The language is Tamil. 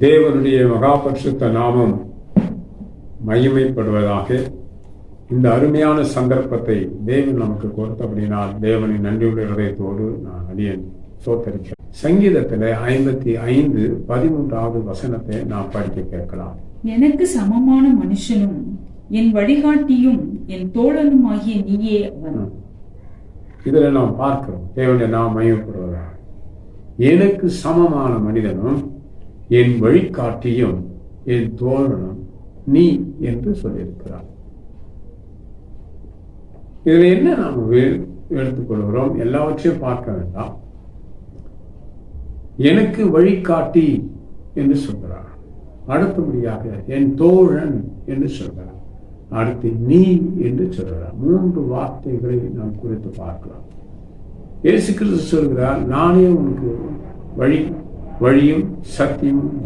தேவனுடைய மகாபரிசுத்த நாமம் மகிமைப்படுவதாக. இந்த அருமையான சந்தர்ப்பத்தை தேவன் நமக்கு கொடுத்தபடினால் தேவனின் நன்றியுள்ள இதயத்தோடு நான் அடியேன் சோத்தரிக்கிறேன். சங்கீதத்தில் 55:13 வசனத்தை நாம் படிக்க கேட்கலாம். எனக்கு சமமான மனுஷனும் என் வழிகாட்டியும் என் தோழனுமாகிய நீயே அவன். இதுல நாம் பார்க்கிறோம் தேவனுடைய நாம் மகிமைப்படுவதாக. எனக்கு சமமான மனிதனும் என் வழிகாட்டியும் என் தோழனும் நீ என்று சொல்லியிருக்கிறார். இதுல என்ன நாம் எடுத்துக்கொள்கிறோம்? எல்லாவற்றையும் பார்க்க வேண்டாம். எனக்கு வழிகாட்டி என்று சொல்கிறார். அடுத்தபடியாக என் தோழன் என்று சொல்கிறார். அடுத்து நீ என்று சொல்கிறார். 3 வார்த்தைகளை நாம் குறித்து பார்க்கலாம். இயேசு கிறிஸ்து சொல்கிறார், நானே உனக்கு வழியும் சத்தியமும்